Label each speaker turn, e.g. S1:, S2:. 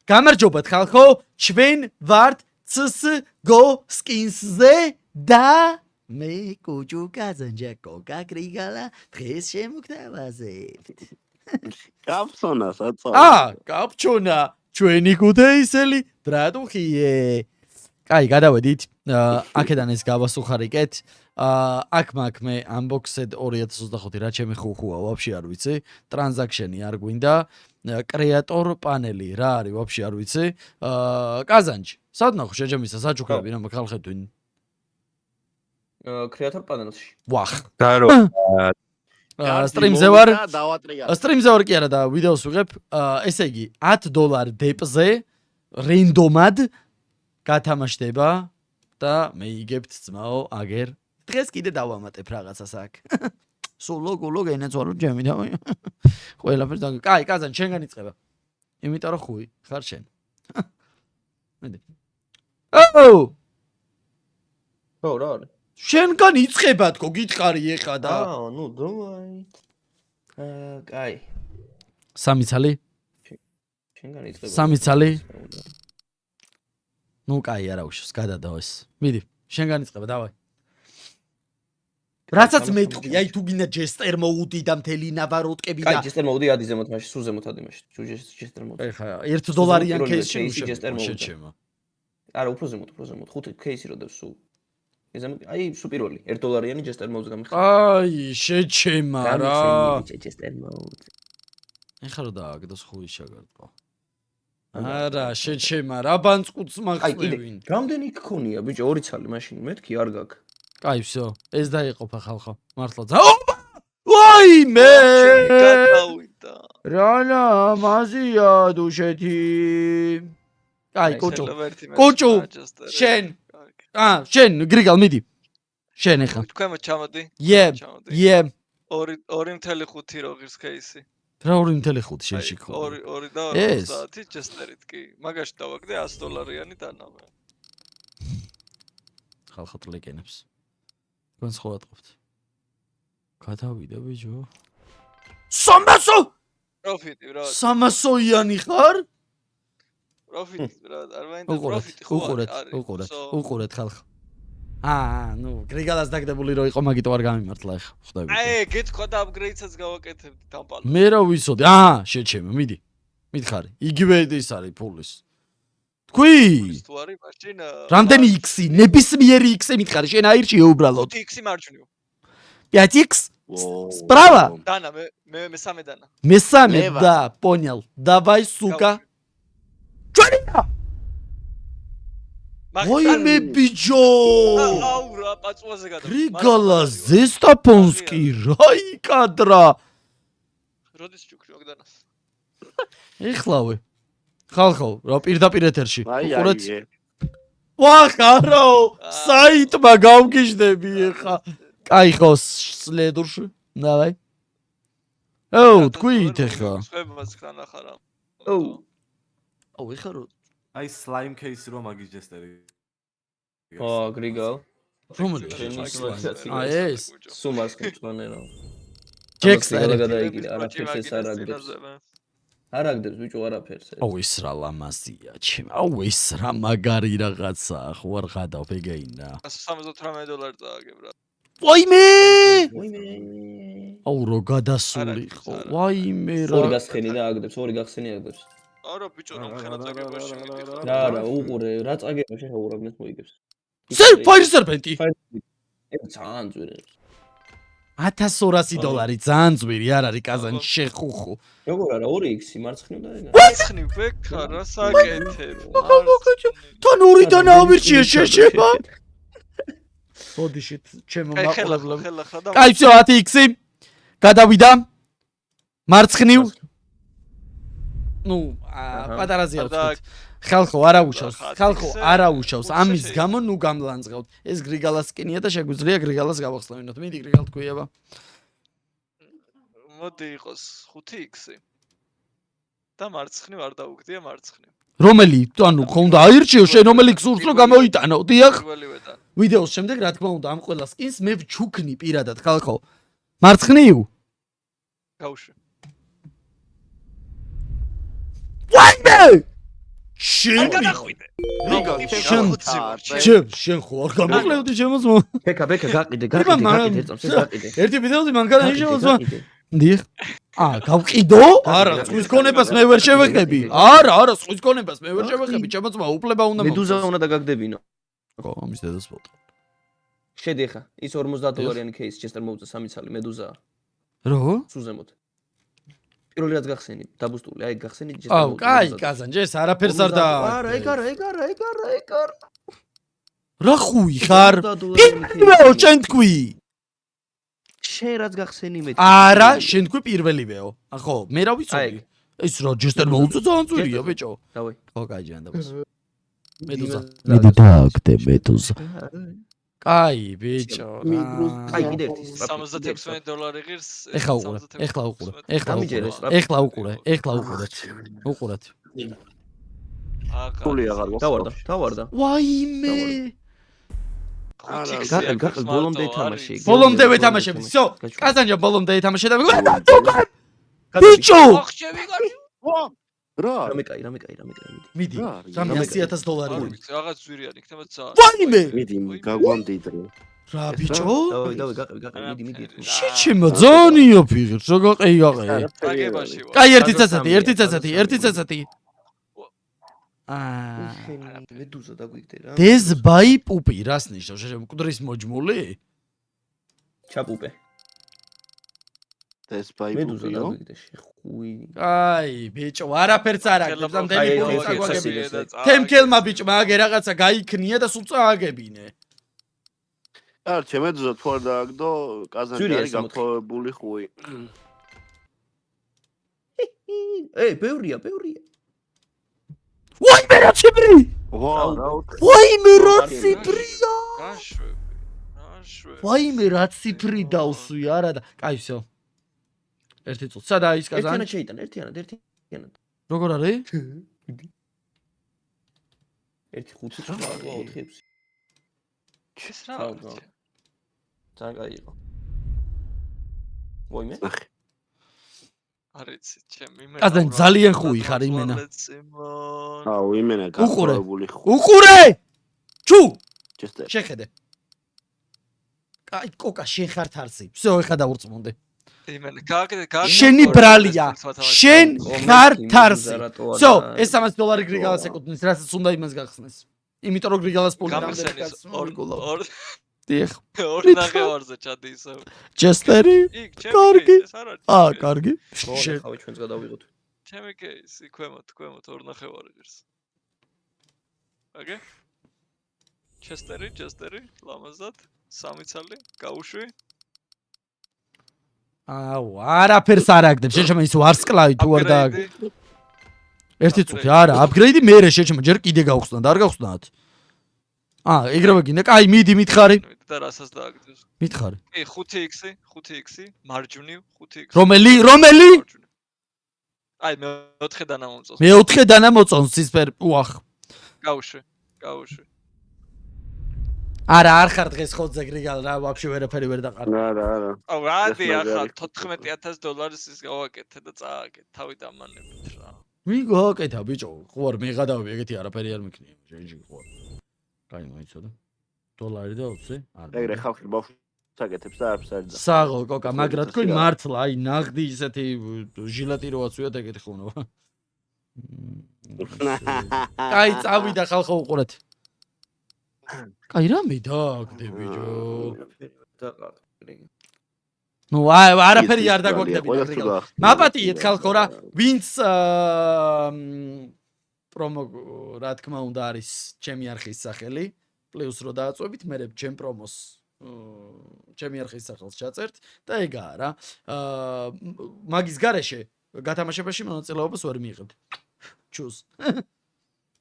S1: გამარჯობათ ხალხო, ჩვენ ვართ CS:GO skins-ზე და მე კუჭუ კაზანჯა კოკა კრიგალა დღეს შემოგთავაზებთ.
S2: კაფსონა საწავ.
S1: კაფჩონა, ჩვენი ქუთეისელი ბრატუხიე. კაი, გადავედით. აქედან ეს გავასუხარიკეთ. აქ მაგ მე unboxed 2025 რა ჩემი ხუხუა, ვაფშე არ ვიცი. ტრანზაქშენი არ გვინდა. კრეატორ პანელი რა არის, ვაფშე არ ვიცი. კაზანჯი, სად ნახო შეჯამისა საჩუქრები რა ხალხეთვინ.
S3: კრეატორ პანელში.
S1: ვახ.
S2: გარო.
S1: სტრიმზე ვარ. სტრიმზე ვარ კი არა და ვიდეოს ვიღებ. ესე იგი $10 დეპზე რენდომად გათამაშდება და მე იგებთ ძმაო აგერ. დღეს კიდე დავამატებ რაღაცას აქ. სულო გულო გენაცვალო ჯემი და ყველაფერს და კაი კაზან შენგან იწყება. იმიტომ რომ ხუი ხარ შენ. მენდე.
S3: ხო რა არის?
S1: შენგან იწყება თქო გითხარი ეხა და
S3: ნუ დავაი. კაი.
S1: სამი ცალი?
S3: შენგან იწყება.
S1: სამი ცალი? ნუ კაი არა უშავს გადადაო ეს. მიდი, შენგან იწყება, დავაი. რასაც მეტყვი, აი თუ გინდა ჯესტერ მოუდი და მთელი ნავაროტკები და
S3: კაი, ჯესტერ მოუდი ადი ზემოთ მაშინ, სულ ზემოთ ადი მაშინ. ჯესტერ მოუდი.
S1: ეხა $1 кейსში
S3: ჯესტერ მოუდი.
S1: შეჩემა.
S3: არა, უფრო ზემოთ. 5 кейსი რო დევს სულ. აი, სულ პირველი, $1 ჯესტერ მოუდი გამიხსნა.
S1: აი, შეჩემა რა.
S3: ჯესტერ მოუდი.
S1: ეხა რო დააგდოს ხუი შეგარდო. არა, შეჩემა რა ბანწკუთს მახსნევინ.
S3: რამდენი გქონია ბიჭო, 2 ცალი მაშინ, მეთქი არ გაქვს.
S1: კაი, всё, ეს დაიყოფა ხალხო. მართლა ძა. ვაი მე!
S4: გადავიდა.
S1: რანა მაზია დუშეთი. კაი, კოჭო. შენ. შენ გრიგალ მიდი. შენ ეხა.
S4: თქვენ ჩამოდი.
S1: ე.
S4: 2.5 რო ღირს кейსი.
S1: რა 2.5 შენში ხო?
S4: 2 და 50 ჯესტერით კი. მაგაში დავაგდე $100 დანამე.
S1: ხალხო ტლეკენებს. თქვენ სხვა ტყობთ. გადავიდა ბიჭო. 300!
S4: პროფიტი რა.
S1: 300-იანი ხარ?
S4: პროფიტი რა, არ მაინდა პროფიტი ხო არის.
S1: უყურეთ ხალხო. ნუ გრიგალას დაგდებული რო იყო მაგიტო არ გამიმართლა ეხა, ხვდები.
S4: გეთქვა და აპგრეიდსაც გავაკეთებდი დამპალო.
S1: მე რა ვიცოდი. შეჩემე, მიდი. მითხარი. იგივე ის არის ფულის. თქვი?
S4: თუ არის მაშინ
S1: რამდენი X-ი? ნებისმიერი X-ი მითხარი, შენ აირჩიე უბრალოდ.
S4: 5X მარჯვნივ.
S1: 5X? Справа?
S4: დანა, მე მესამე დანა.
S1: მესამე და, понял. Давай, сука. ჩვენია. ვაიმე ბიჭო!
S4: აუ რა, პაწუაზე გადა.
S1: გრიგალა ზესტაფონსკი რა იკადრა.
S4: როდის ჩუქრი მაგდანას?
S1: ეხლავე. ხალხო, რა პირდაპირ ეთერში.
S2: უყურეთ.
S1: ვახარო, საიტმა გავგიჟდები ეხა. კაი ხო, სლედურში. დავაი. თქვით ეხა.
S4: სხვებას ხანახარა.
S1: ეხა რო
S5: აი slime case რო მაგის ჯესტერი.
S3: გრიგალ.
S1: რომელი? ეს.
S3: სუმას მწვანე რა.
S1: ჯექსტერი
S3: გადაიგიდა, არაფერს ეს არ აგდებს. არ აგდებს ბიჭო არაფერს.
S1: ეს რა ლამაზია, ჩემ. ეს რა მაგარი რაღაცა, ხო არ გადავ ეგეინა.
S4: $178 წააგებ რა.
S1: ვაიმე!
S3: ვაიმე!
S1: რო გადასული ხო. ვაიმე რა.
S3: 2 გასხენი და აგდებს, 2 გახსენი აგდებს.
S4: არა ბიჭო, რომ ხენა წაგება შეგიდიხარ.
S3: რა, უყურე, რა წაგება შეჰაურაბნეს მოიგებს.
S1: ფაირი სერპენტი.
S3: ძალიან ძვირებს.
S1: $1200 ძალიან ძვირი არ არის კაზანი შეხუხუ.
S3: როგორ არა 2X-ი მარცხნივ და ეგა.
S4: მარცხნივ ბექა რა საკეთებ.
S1: თან 2-დან ავირჩიე შეშება. ბოდიშით ჩემო მაყურებლო. კაი, всё 10X-ი. გადავიდა. მარცხნივ. ნუ, პატარაზე ავწევთ. ხალხო არა უშავს. ამის გამო ნუ გამლანძღავთ. ეს გრიგალას სკინია და შეგვიძლია გრიგალას გავახსნევინოთ. მიდი გრიგალ თქვიება.
S4: მოდი იყოს 5X-ი. და მარცხნივ არ დაუგდია მარცხნივ.
S1: რომელი? ანუ ხო უნდა აირჩიო შენ რომელი გსურს რომ გამოიტანო. დიახ. ვიდეოს შემდეგ რა თქმა უნდა ამ ყველა სკინს მე ვჩუქნი პირადად ხალხო. მარცხნივ?
S4: გავშვი.
S1: ვაიმე! შენ
S4: გადახვიდე.
S1: შენ ხო არ გამოყლევდი ჩემს მო
S3: ბეკა გაყიდე
S1: მაგრამ-
S3: ერთ წამს გაყიდე
S1: ერთი ვიდეოზე მანქანა შეუძლო დიახ გავყიდო არა სხვის ქონებას მე ვერ შევეხები არა სხვის ქონებას მე ვერ შევეხები ჩემოწმა უფლება უნდა
S3: მედუზა უნდა დაგაგდებინო
S1: ხო ამის დედას ფოტო
S3: შედი ხა ის $50 кейსი ჩესტერ მოუწა 3 ცალი მედუზა
S1: რო
S3: სუზემოთ პირველი რაც გახსენი დაბუსტული აი გახსენი
S1: აუ კაი კაზან ჯეს არაფერს არ და
S3: არა ეგ არა
S1: რა ხუი ხარ პირველო შენ თქვი
S3: შენ რაც გახსენი მე
S1: არა შენ თქვი პირველივეო ხო მე რა ვიცოდი ის რა ჯესტერ მოუწა ძალიან ძვირია ბიჭო
S3: დავაი
S1: ხო კაი ჯან დაბას მედუზა
S3: მიდი
S1: დაგდე მედუზა კაი ბიჭო
S3: კაი კიდე ერთი
S4: $76 ღირს.
S1: ეხლა უყურეთ
S2: ფული აღარ
S3: დავარდა
S1: ვაიმე
S3: ბოლომდე ეთამაშე
S1: ბოლომდე ვეთამაშები всё კაზანჯა ბოლომდე ეთამაშე და ბიჭო
S2: რა
S3: რამე კაი
S1: მიდი
S2: რა,
S1: $100,000
S4: რაღაც ზვირიანი იქნება ძალიან.
S1: ვაიმე
S2: მიდი გაგვამდიდრე
S1: რა ბიჭო
S3: დავაი გაყიდე მიდი
S1: შეჩემო ზონიო ფიღებს რა გაყეი
S4: აგებაში ვარ.
S1: კაი ერთი წესეთი
S3: მედუზა დაგვიგდე რა
S1: დეზ ბაი პუპი რას ნიშნავს მკვდრის მოჯმული
S3: ჩაპუპე
S2: ეს
S3: მედუზა
S2: ბაიბულიო
S3: დაგვიგდე შეხუი
S1: აი ბიჭო არაფერს არ აგებს ამ
S3: აი,
S1: დემი
S3: აი,
S1: აგებინე თემკელმა ბიჭმა აგე რაღაცა გაიქნია და სულ წააგებინე
S2: არ ჩემეძო თუ არ დააგდო კაზანი
S3: ზურია
S2: არის
S3: 60.
S2: გაქოვებული ხუი
S3: ბევრია
S1: ვაიმე რა ციფრი
S2: ვა რა
S1: ვაიმე რა ციფრია
S4: გაშვები.
S1: ვაიმე რა ციფრი დავსვი არა და კაი всё ერთი წუთი სადა ის კაზანი
S3: ერთიანად შეიტან ერთიანად
S1: როგორ არის
S3: 1 5 4 4
S4: ეს რა არის?
S3: ძალიან კაი იყო ვაიმე
S4: არიცი ჩემი მე.
S1: კაზანი ძალიან ხუი ხარ იმენა
S2: აუ იმენა გაქოვებული ხუი
S1: უყურე ჩუ
S2: ჩესტერ
S1: შეხედე კაი კოკა შენ ხარ თარსი всё ეხა დაურწმუნდე
S4: იმენა გააკეთე
S1: შენი ბრალია შენ ხარ თარსი всё ეს $300 გრიგალას ეკუთვნის რასაც უნდა იმას გახსნეს იმიტომ რომ გრიგალას პული
S4: გამხსენის ორ
S1: დიახ
S4: ორ ნახევარზე ჩადი ისე.
S1: ჯესტერი
S4: იქ
S1: კარგი.
S4: ჩემი ეს არ არის.
S1: კარგი
S3: შენ ხავი ჩვენს გადავიღოთ
S4: ჩემი кейსი ქვემოთ ორ ნახევარი ღირს. აგე? ჩესტერი, ლამაზად, 3 ცალი, გაუშვი.
S1: აუ არაფერს არ აგდებ შეჩემო ის ვარსკლავი თუ არ და ერთი წუთი არა აპგრეიდი მერე შეჩემო ჯერ კიდე გავხსნა და არ გავხსნათ ეგრევე გინდა კაი მიდი მითხარი
S4: და რასაც დააგდეს.
S1: მითხარი
S4: კი 5x, მარჯვნივ 5x.
S1: რომელი
S4: აი მე 4 დანა მომწონს.
S1: მე 4 დანა მოწონს ისფერ უახ
S4: გაუშვი.
S1: არა არ ხარ დღეს ხოძე გრიგალ რა ვაფშე ვერაფერი ვერ დაყარ
S2: არა
S4: აუ რადი ახლა $14,000 ის გავაკეთე და წააგეთ თავი დამანებით რა.
S1: ვინ გააკეთა ბიჭო ხوار მეღადავი ეგეთი არაფერი არ მიქნია ჯეჯი ხوار კაი მოიცოდა $1 და 20 არ
S2: ეგრე ხალხი ბავშვს აკეთებს და არაფერს არ და
S1: საღო კოკა მაგრა თქვენ მართლა აი ნაღდი ისეთი ჟილეტი რო აწვიოთ ეგეთი ხუნობა კაი წავიდა ხალხო უყურეთ კაი რამე დააგდე ბიჭო ნუ აი არაფერი არ დაგვაგდებია მაპატიეთ ხალხო რა ვინც პრომო რა თქმა უნდა არის ჩემი არხის სახელი პლუს რო დააწვევით მე ჩემ პრომოს ჩემი არხის სახელს ჩაწერთ და ეგაა რა მაგის გარეშე გათამაშებაში მონაწილეობას ვერ მიიღებთ ჩუს